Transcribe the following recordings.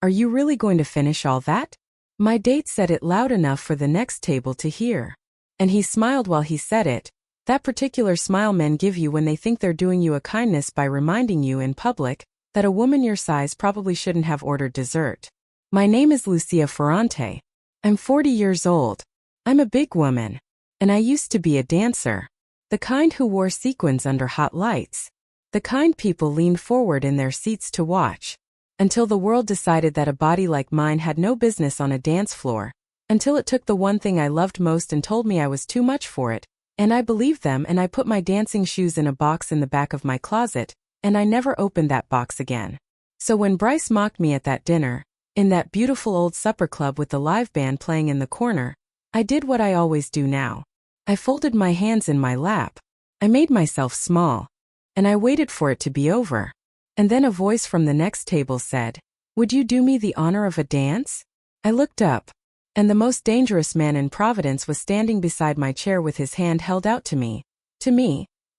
Are you really going to finish all that? My date said it loud enough for the next table to hear. And he smiled while he said it, that particular smile men give you when they think they're doing you a kindness by reminding you in public that a woman your size probably shouldn't have ordered dessert. My name is Lucia Ferrante. I'm 40 years old. I'm a big woman. And I used to be a dancer. The kind who wore sequins under hot lights. The kind people leaned forward in their seats to watch. Until the world decided that a body like mine had no business on a dance floor. Until it took the one thing I loved most and told me I was too much for it. And I believed them, and I put my dancing shoes in a box in the back of my closet, and I never opened that box again. So when Bryce mocked me at that dinner, in that beautiful old supper club with the live band playing in the corner, I did what I always do now. I folded my hands in my lap. I made myself small. And I waited for it to be over. And then a voice from the next table said, "Would you do me the honor of a dance?" I looked up. And the most dangerous man in Providence was standing beside my chair with his hand held out to me,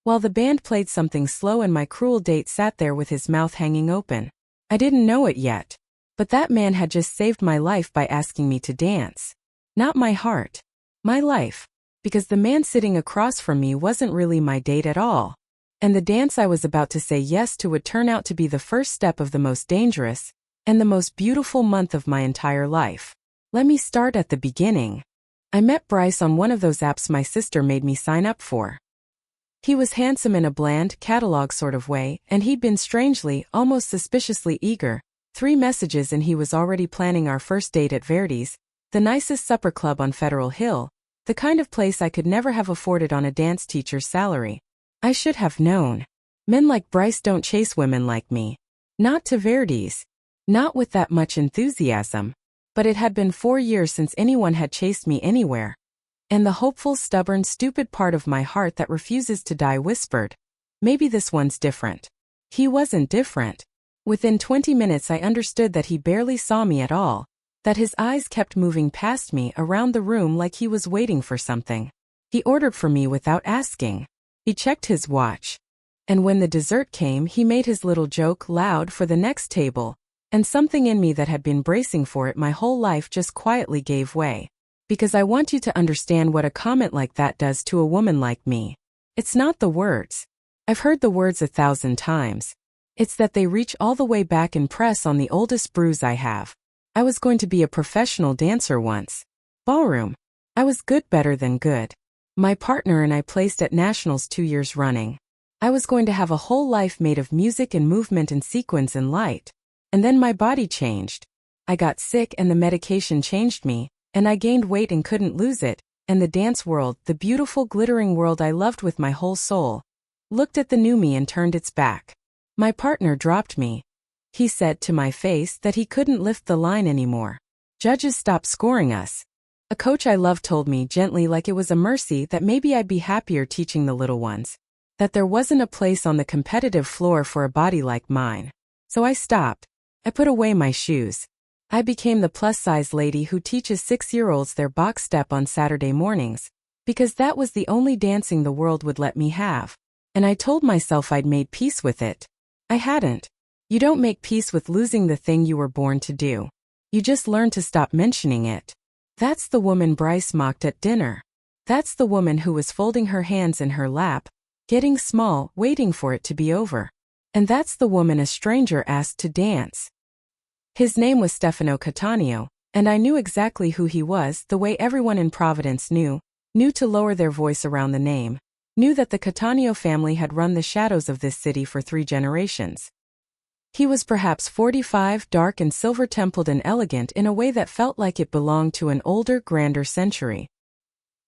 while the band played something slow and my cruel date sat there with his mouth hanging open. I didn't know it yet, but that man had just saved my life by asking me to dance. Not my heart. My life. Because the man sitting across from me wasn't really my date at all. And the dance I was about to say yes to would turn out to be the first step of the most dangerous and the most beautiful month of my entire life. Let me start at the beginning. I met Bryce on one of those apps my sister made me sign up for. He was handsome in a bland, catalog sort of way, and he'd been strangely, almost suspiciously eager. 3 messages and he was already planning our first date at Verdi's, the nicest supper club on Federal Hill, the kind of place I could never have afforded on a dance teacher's salary. I should have known. Men like Bryce don't chase women like me. Not to Verdi's. Not with that much enthusiasm. But it had been 4 years since anyone had chased me anywhere. And the hopeful, stubborn, stupid part of my heart that refuses to die whispered, maybe this one's different. He wasn't different. Within 20 minutes I understood that he barely saw me at all, that his eyes kept moving past me around the room like he was waiting for something. He ordered for me without asking. He checked his watch. And when the dessert came, he made his little joke loud for the next table. And something in me that had been bracing for it my whole life just quietly gave way. Because I want you to understand what a comment like that does to a woman like me. It's not the words. I've heard the words 1,000 times. It's that they reach all the way back and press on the oldest bruise I have. I was going to be a professional dancer once. Ballroom. I was good, better than good. My partner and I placed at nationals 2 years running. I was going to have a whole life made of music and movement and sequins and light. And then my body changed. I got sick and the medication changed me, and I gained weight and couldn't lose it, and the dance world, the beautiful glittering world I loved with my whole soul, looked at the new me and turned its back. My partner dropped me. He said to my face that he couldn't lift the line anymore. Judges stopped scoring us. A coach I loved told me gently like it was a mercy that maybe I'd be happier teaching the little ones. That there wasn't a place on the competitive floor for a body like mine. So I stopped. I put away my shoes. I became the plus-size lady who teaches 6-year-olds their box step on Saturday mornings, because that was the only dancing the world would let me have. And I told myself I'd made peace with it. I hadn't. You don't make peace with losing the thing you were born to do. You just learn to stop mentioning it. That's the woman Bryce mocked at dinner. That's the woman who was folding her hands in her lap, getting small, waiting for it to be over. And that's the woman a stranger asked to dance. His name was Stefano Cattaneo, and I knew exactly who he was the way everyone in Providence knew to lower their voice around the name, knew that the Cattaneo family had run the shadows of this city for 3 generations. He was perhaps 45, dark and silver-templed and elegant in a way that felt like it belonged to an older, grander century.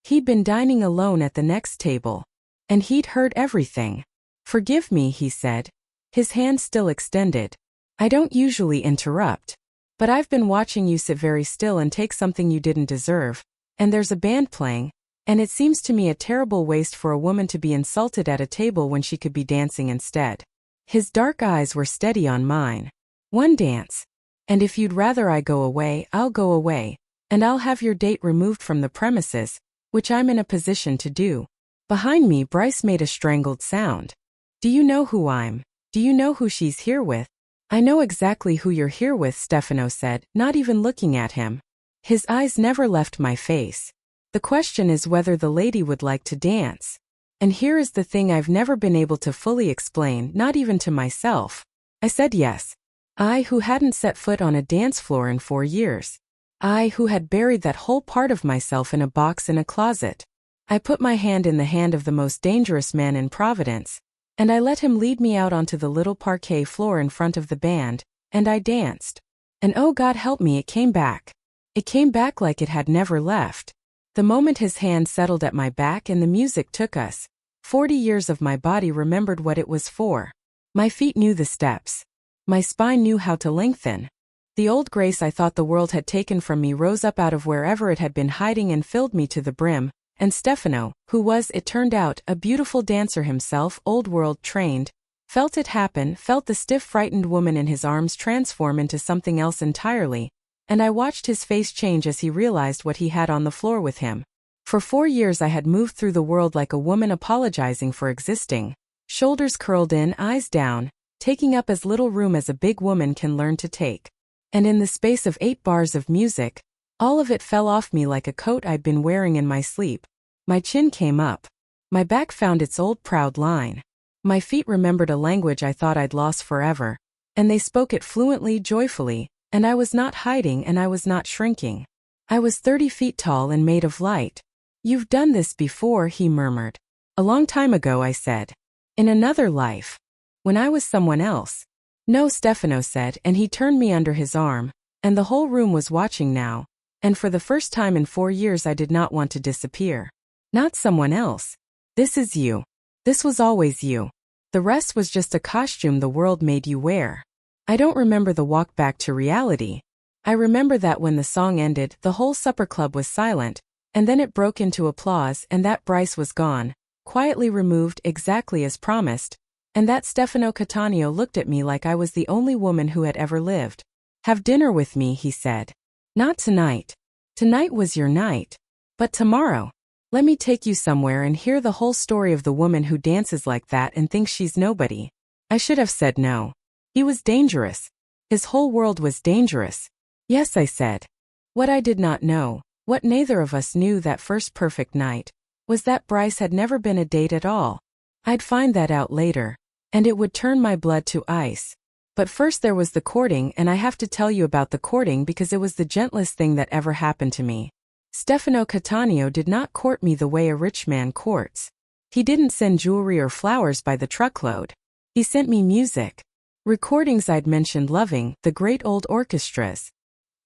He'd been dining alone at the next table, and he'd heard everything. "Forgive me," he said, his hand still extended. "I don't usually interrupt, but I've been watching you sit very still and take something you didn't deserve, and there's a band playing, and it seems to me a terrible waste for a woman to be insulted at a table when she could be dancing instead." His dark eyes were steady on mine. "One dance. And if you'd rather I go away, I'll go away, and I'll have your date removed from the premises, which I'm in a position to do." Behind me, Bryce made a strangled sound. "Do you know who I'm? Do you know who she's here with?" I know exactly who you're here with, Stefano said, not even looking at him. His eyes never left my face. The question is whether the lady would like to dance. And here is the thing I've never been able to fully explain, not even to myself. I said yes. I who hadn't set foot on a dance floor in 4 years. I who had buried that whole part of myself in a box in a closet. I put my hand in the hand of the most dangerous man in Providence, and I let him lead me out onto the little parquet floor in front of the band, and I danced. And oh God help me, it came back. It came back like it had never left. The moment his hand settled at my back and the music took us, 40 years of my body remembered what it was for. My feet knew the steps. My spine knew how to lengthen. The old grace I thought the world had taken from me rose up out of wherever it had been hiding and filled me to the brim, and Stefano, who was, it turned out, a beautiful dancer himself, old world trained, felt it happen, felt the stiff frightened woman in his arms transform into something else entirely, and I watched his face change as he realized what he had on the floor with him. For 4 years I had moved through the world like a woman apologizing for existing, shoulders curled in, eyes down, taking up as little room as a big woman can learn to take. And in the space of 8 bars of music, all of it fell off me like a coat I'd been wearing in my sleep. My chin came up. My back found its old proud line. My feet remembered a language I thought I'd lost forever, and they spoke it fluently, joyfully, and I was not hiding and I was not shrinking. I was 30 feet tall and made of light. You've done this before, he murmured. A long time ago, I said. In another life. When I was someone else. No, Stefano said, and he turned me under his arm, and the whole room was watching now, and for the first time in 4 years I did not want to disappear. Not someone else. This is you. This was always you. The rest was just a costume the world made you wear. I don't remember the walk back to reality. I remember that when the song ended, the whole supper club was silent, and then it broke into applause, and that Bryce was gone, quietly removed exactly as promised, and that Stefano Cattaneo looked at me like I was the only woman who had ever lived. Have dinner with me, he said. Not tonight. Tonight was your night. But tomorrow. Let me take you somewhere and hear the whole story of the woman who dances like that and thinks she's nobody. I should have said no. He was dangerous. His whole world was dangerous. Yes, I said. What I did not know, what neither of us knew that first perfect night, was that Bryce had never been a date at all. I'd find that out later, and it would turn my blood to ice. But first there was the courting, and I have to tell you about the courting because it was the gentlest thing that ever happened to me. Stefano Cattaneo did not court me the way a rich man courts. He didn't send jewelry or flowers by the truckload. He sent me music. Recordings I'd mentioned loving, the great old orchestras.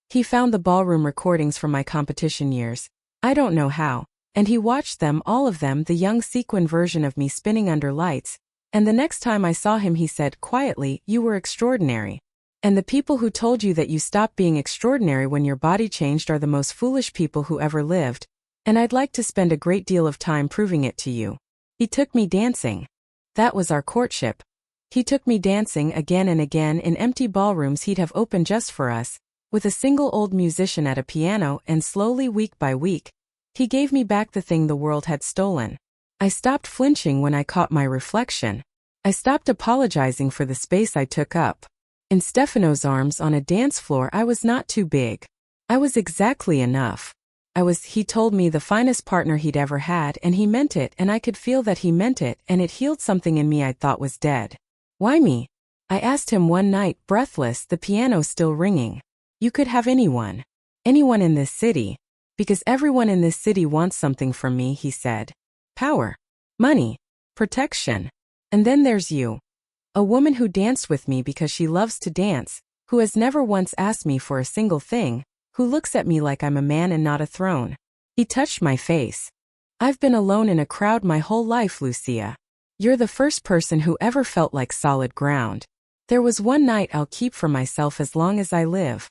He found the ballroom recordings from my competition years. I don't know how. And he watched them, all of them, the young sequin version of me spinning under lights. And the next time I saw him he said, quietly, you were extraordinary. And the people who told you that you stopped being extraordinary when your body changed are the most foolish people who ever lived. And I'd like to spend a great deal of time proving it to you. He took me dancing. That was our courtship. He took me dancing again and again in empty ballrooms he'd have opened just for us, with a single old musician at a piano, and slowly, week by week, he gave me back the thing the world had stolen. I stopped flinching when I caught my reflection. I stopped apologizing for the space I took up. In Stefano's arms on a dance floor I was not too big. I was exactly enough. He told me, the finest partner he'd ever had, and he meant it, and I could feel that he meant it, and it healed something in me I thought was dead. Why me? I asked him one night, breathless, the piano still ringing. You could have anyone. Anyone in this city. Because everyone in this city wants something from me, he said. Power. Money. Protection. And then there's you. A woman who danced with me because she loves to dance, who has never once asked me for a single thing, who looks at me like I'm a man and not a throne. He touched my face. I've been alone in a crowd my whole life, Lucia. You're the first person who ever felt like solid ground. There was one night I'll keep for myself as long as I live.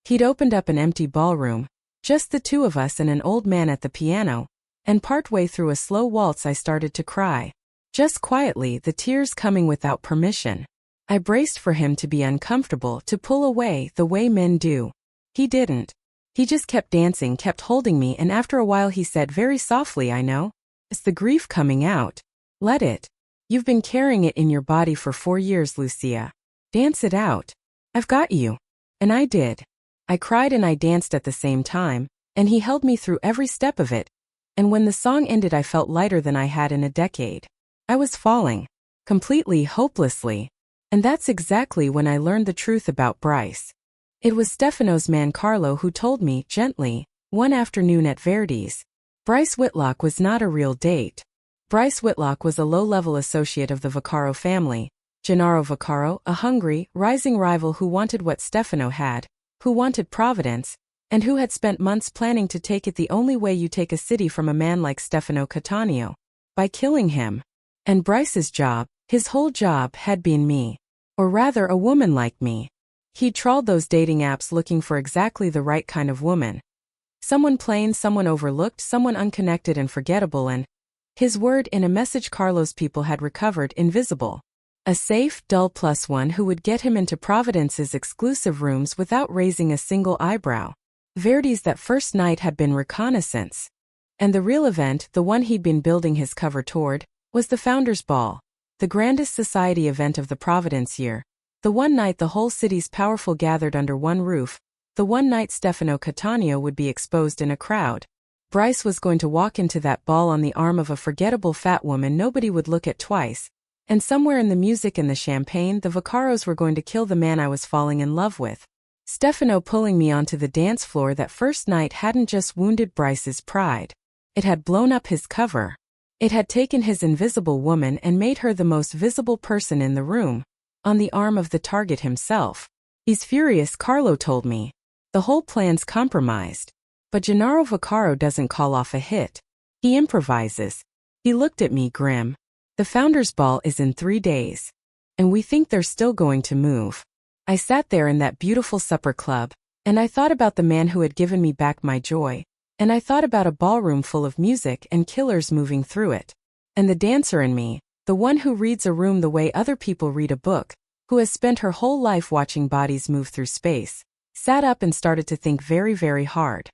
He'd opened up an empty ballroom, just the two of us and an old man at the piano, and partway through a slow waltz I started to cry. Just quietly, the tears coming without permission. I braced for him to be uncomfortable, to pull away, the way men do. He didn't. He just kept dancing, kept holding me, and after a while he said very softly, I know. It's the grief coming out. Let it. You've been carrying it in your body for 4 years, Lucia. Dance it out. I've got you. And I did. I cried and I danced at the same time, and he held me through every step of it. And when the song ended, I felt lighter than I had in a decade. I was falling. Completely, hopelessly. And that's exactly when I learned the truth about Bryce. It was Stefano's man Carlo who told me, gently, one afternoon at Verdi's. Bryce Whitlock was not a real date. Bryce Whitlock was a low-level associate of the Vaccaro family, Gennaro Vaccaro, a hungry, rising rival who wanted what Stefano had, who wanted Providence, and who had spent months planning to take it the only way you take a city from a man like Stefano Cattaneo, by killing him. And Bryce's job, his whole job, had been me. Or rather, a woman like me. He'd trawled those dating apps looking for exactly the right kind of woman. Someone plain, someone overlooked, someone unconnected and forgettable, and his word in a message Carlo's people had recovered, invisible. A safe, dull +1 who would get him into Providence's exclusive rooms without raising a single eyebrow. Verdi's that first night had been reconnaissance. And the real event, the one he'd been building his cover toward, was the Founders' Ball, the grandest society event of the Providence year. The one night the whole city's powerful gathered under one roof, the one night Stefano Cattaneo would be exposed in a crowd. Bryce was going to walk into that ball on the arm of a forgettable fat woman nobody would look at twice. And somewhere in the music and the champagne, the Vaccaros were going to kill the man I was falling in love with. Stefano pulling me onto the dance floor that first night hadn't just wounded Bryce's pride. It had blown up his cover. It had taken his invisible woman and made her the most visible person in the room, on the arm of the target himself. He's furious, Carlo told me. The whole plan's compromised. But Gennaro Vaccaro doesn't call off a hit. He improvises. He looked at me grim. The Founders' Ball is in 3 days. And we think they're still going to move. I sat there in that beautiful supper club, and I thought about the man who had given me back my joy, and I thought about a ballroom full of music and killers moving through it. And the dancer in me, the one who reads a room the way other people read a book, who has spent her whole life watching bodies move through space, sat up and started to think very, very hard.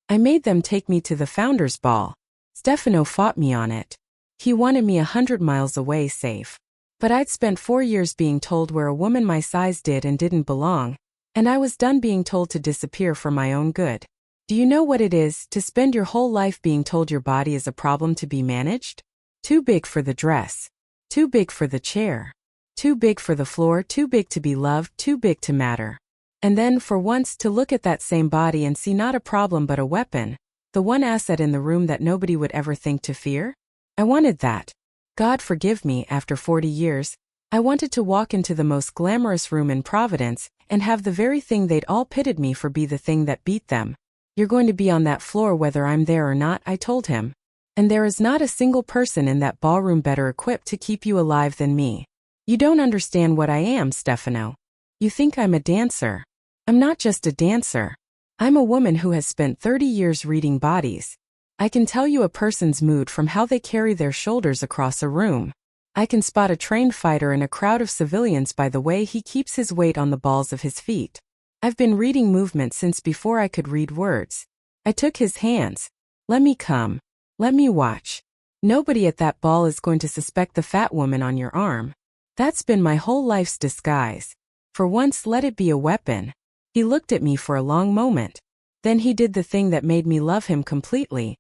I made them take me to the Founders' Ball. Stefano fought me on it. He wanted me 100 miles away safe. But I'd spent 4 years being told where a woman my size did and didn't belong, and I was done being told to disappear for my own good. Do you know what it is to spend your whole life being told your body is a problem to be managed? Too big for the dress. Too big for the chair. Too big for the floor, too big to be loved, too big to matter. And then, for once, to look at that same body and see not a problem but a weapon, the one asset in the room that nobody would ever think to fear? I wanted that. God forgive me, after 40 years, I wanted to walk into the most glamorous room in Providence and have the very thing they'd all pitted me for be the thing that beat them. You're going to be on that floor whether I'm there or not, I told him. And there is not a single person in that ballroom better equipped to keep you alive than me. You don't understand what I am, Stefano. You think I'm a dancer. I'm not just a dancer. I'm a woman who has spent 30 years reading bodies. I can tell you a person's mood from how they carry their shoulders across a room. I can spot a trained fighter in a crowd of civilians by the way he keeps his weight on the balls of his feet. I've been reading movement since before I could read words. I took his hands. Let me come. Let me watch. Nobody at that ball is going to suspect the fat woman on your arm. That's been my whole life's disguise. For once, let it be a weapon. He looked at me for a long moment. Then he did the thing that made me love him completely.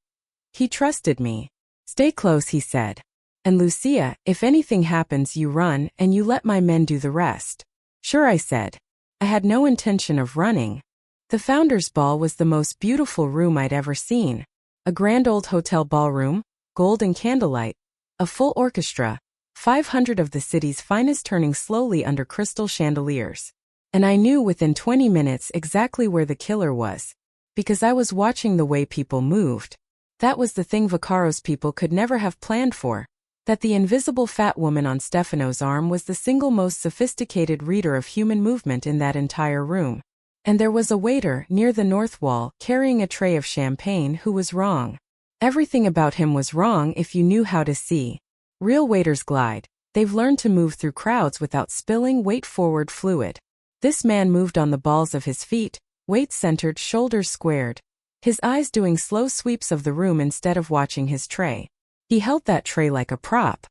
He trusted me. Stay close, he said. And Lucia, if anything happens, you run and you let my men do the rest. Sure, I said. I had no intention of running. The Founders' Ball was the most beautiful room I'd ever seen. A grand old hotel ballroom, gold and candlelight, a full orchestra, 500 of the city's finest turning slowly under crystal chandeliers. And I knew within 20 minutes exactly where the killer was, because I was watching the way people moved. That was the thing Vaccaro's people could never have planned for, that the invisible fat woman on Stefano's arm was the single most sophisticated reader of human movement in that entire room. And there was a waiter near the north wall carrying a tray of champagne who was wrong. Everything about him was wrong if you knew how to see. Real waiters glide. They've learned to move through crowds without spilling weight-forward fluid. This man moved on the balls of his feet, weight-centered, shoulders squared. His eyes doing slow sweeps of the room instead of watching his tray. He held that tray like a prop.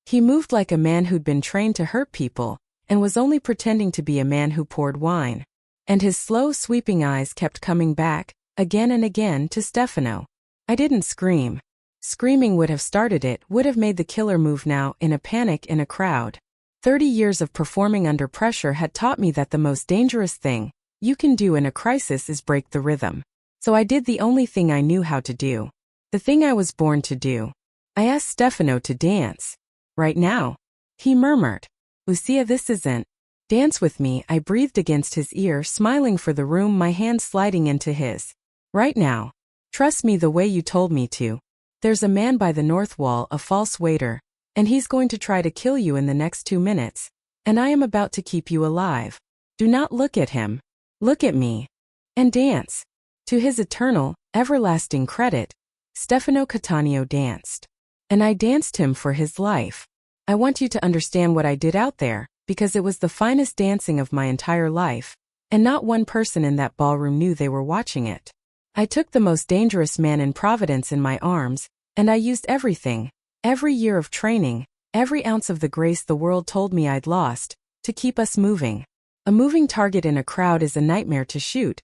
He moved like a man who'd been trained to hurt people, and was only pretending to be a man who poured wine. And his slow, sweeping eyes kept coming back, again and again, to Stefano. I didn't scream. Screaming would have started it, would have made the killer move now, in a panic in a crowd. 30 years of performing under pressure had taught me that the most dangerous thing you can do in a crisis is break the rhythm. So I did the only thing I knew how to do. The thing I was born to do. I asked Stefano to dance. Right now? He murmured. Lucia, this isn't. Dance with me, I breathed against his ear, smiling for the room, my hand sliding into his. Right now. Trust me the way you told me to. There's a man by the north wall, a false waiter, and he's going to try to kill you in the next 2 minutes. And I am about to keep you alive. Do not look at him. Look at me. And dance. To his eternal, everlasting credit, Stefano Cattaneo danced. And I danced him for his life. I want you to understand what I did out there, because it was the finest dancing of my entire life, and not one person in that ballroom knew they were watching it. I took the most dangerous man in Providence in my arms, and I used everything, every year of training, every ounce of the grace the world told me I'd lost, to keep us moving. A moving target in a crowd is a nightmare to shoot.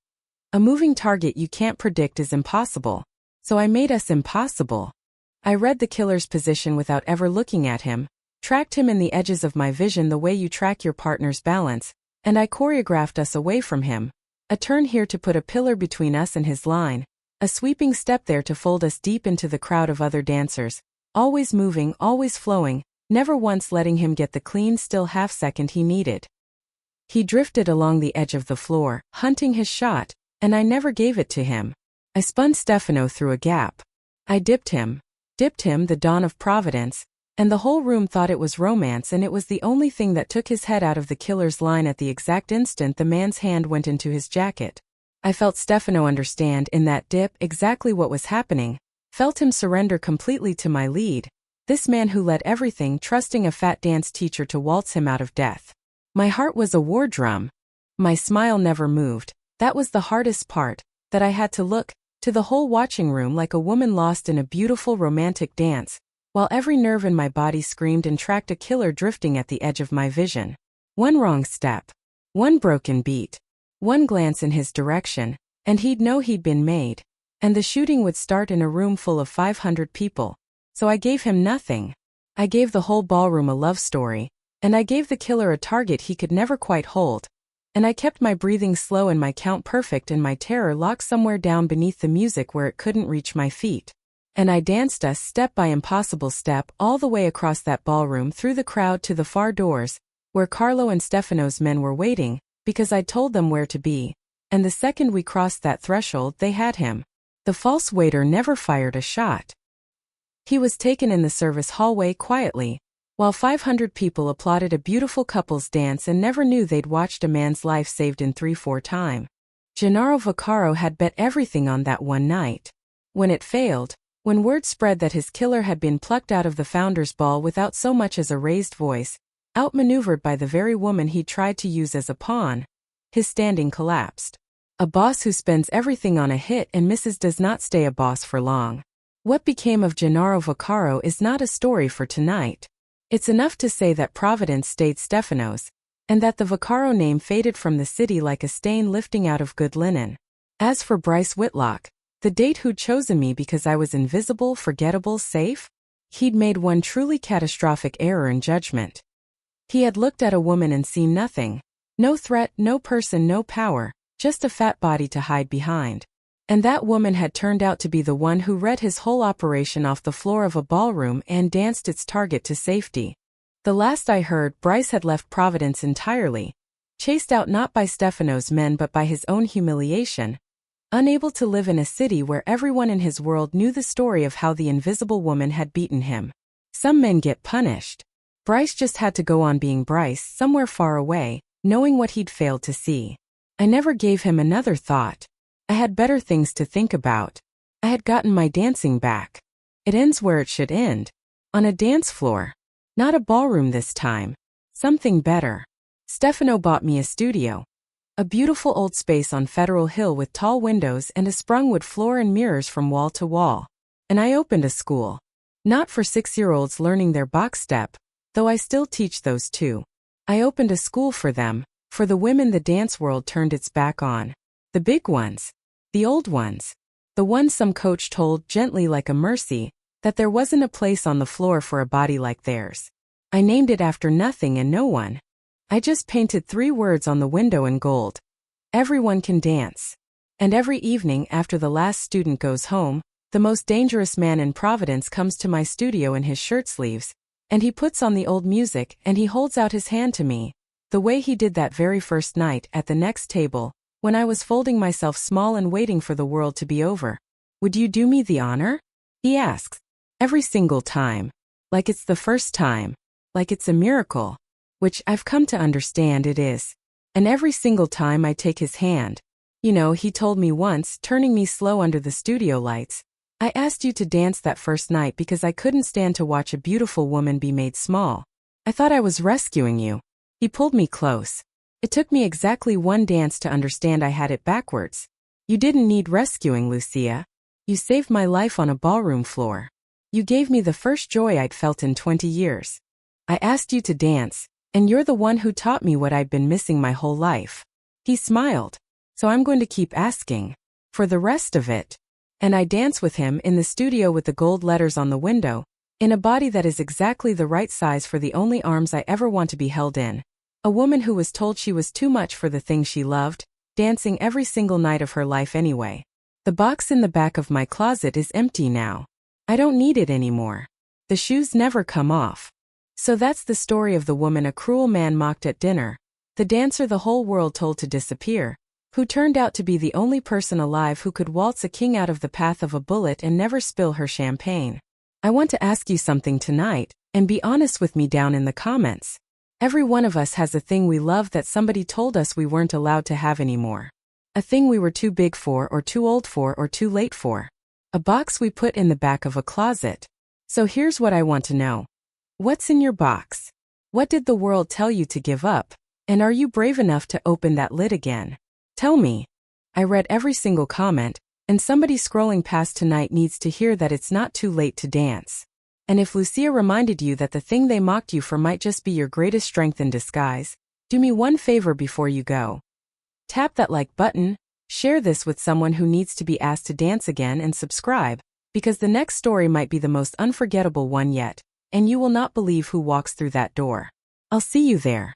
A moving target you can't predict is impossible. So I made us impossible. I read the killer's position without ever looking at him, tracked him in the edges of my vision the way you track your partner's balance, and I choreographed us away from him. A turn here to put a pillar between us and his line, a sweeping step there to fold us deep into the crowd of other dancers, always moving, always flowing, never once letting him get the clean, still half-second he needed. He drifted along the edge of the floor, hunting his shot, and I never gave it to him. I spun Stefano through a gap. I dipped him, the dawn of Providence, and the whole room thought it was romance, and it was the only thing that took his head out of the killer's line at the exact instant the man's hand went into his jacket. I felt Stefano understand in that dip exactly what was happening, felt him surrender completely to my lead, this man who led everything, trusting a fat dance teacher to waltz him out of death. My heart was a war drum. My smile never moved. That was the hardest part, that I had to look to the whole watching room like a woman lost in a beautiful romantic dance, while every nerve in my body screamed and tracked a killer drifting at the edge of my vision. One wrong step, one broken beat, one glance in his direction, and he'd know he'd been made. And the shooting would start in a room full of 500 people. So I gave him nothing. I gave the whole ballroom a love story, and I gave the killer a target he could never quite hold. And I kept my breathing slow and my count perfect and my terror locked somewhere down beneath the music where it couldn't reach my feet. And I danced us step by impossible step all the way across that ballroom through the crowd to the far doors, where Carlo and Stefano's men were waiting, because I'd told them where to be. And the second we crossed that threshold, they had him. The false waiter never fired a shot. He was taken in the service hallway quietly, while 500 people applauded a beautiful couple's dance and never knew they'd watched a man's life saved in 3-4 time. Gennaro Vaccaro had bet everything on that one night. When it failed, when word spread that his killer had been plucked out of the founder's ball without so much as a raised voice, outmaneuvered by the very woman he tried to use as a pawn, his standing collapsed. A boss who spends everything on a hit and misses does not stay a boss for long. What became of Gennaro Vaccaro is not a story for tonight. It's enough to say that Providence stayed Stefano's, and that the Vaccaro name faded from the city like a stain lifting out of good linen. As for Bryce Whitlock, the date who'd chosen me because I was invisible, forgettable, safe? He'd made one truly catastrophic error in judgment. He had looked at a woman and seen nothing. No threat, no person, no power, just a fat body to hide behind. And that woman had turned out to be the one who read his whole operation off the floor of a ballroom and danced its target to safety. The last I heard, Bryce had left Providence entirely, chased out not by Stefano's men but by his own humiliation, unable to live in a city where everyone in his world knew the story of how the invisible woman had beaten him. Some men get punished. Bryce just had to go on being Bryce, somewhere far away, knowing what he'd failed to see. I never gave him another thought. I had better things to think about. I had gotten my dancing back. It ends where it should end. On a dance floor. Not a ballroom this time. Something better. Stefano bought me a studio. A beautiful old space on Federal Hill with tall windows and a sprung wood floor and mirrors from wall to wall. And I opened a school. Not for 6-year-olds learning their box step, though I still teach those too. I opened a school for them, for the women the dance world turned its back on. The big ones. The old ones. The ones some coach told gently like a mercy, that there wasn't a place on the floor for a body like theirs. I named it after nothing and no one. I just painted 3 words on the window in gold. Everyone can dance. And every evening after the last student goes home, the most dangerous man in Providence comes to my studio in his shirt sleeves, and he puts on the old music and he holds out his hand to me, the way he did that very first night at the next table, when I was folding myself small and waiting for the world to be over. Would you do me the honor? He asks. Every single time. Like it's the first time. Like it's a miracle. Which I've come to understand it is. And every single time I take his hand. You know, he told me once, turning me slow under the studio lights, I asked you to dance that first night because I couldn't stand to watch a beautiful woman be made small. I thought I was rescuing you. He pulled me close. It took me exactly 1 dance to understand I had it backwards. You didn't need rescuing, Lucia. You saved my life on a ballroom floor. You gave me the first joy I'd felt in 20 years. I asked you to dance, and you're the one who taught me what I'd been missing my whole life. He smiled. So I'm going to keep asking. For the rest of it. And I dance with him in the studio with the gold letters on the window, in a body that is exactly the right size for the only arms I ever want to be held in. A woman who was told she was too much for the thing she loved, dancing every single night of her life anyway. The box in the back of my closet is empty now. I don't need it anymore. The shoes never come off. So that's the story of the woman a cruel man mocked at dinner, the dancer the whole world told to disappear, who turned out to be the only person alive who could waltz a king out of the path of a bullet and never spill her champagne. I want to ask you something tonight, and be honest with me down in the comments. Every one of us has a thing we love that somebody told us we weren't allowed to have anymore. A thing we were too big for or too old for or too late for. A box we put in the back of a closet. So here's what I want to know. What's in your box? What did the world tell you to give up? And are you brave enough to open that lid again? Tell me. I read every single comment, and somebody scrolling past tonight needs to hear that it's not too late to dance. And if Lucia reminded you that the thing they mocked you for might just be your greatest strength in disguise, do me one favor before you go. Tap that like button, share this with someone who needs to be asked to dance again, and subscribe, because the next story might be the most unforgettable one yet, and you will not believe who walks through that door. I'll see you there.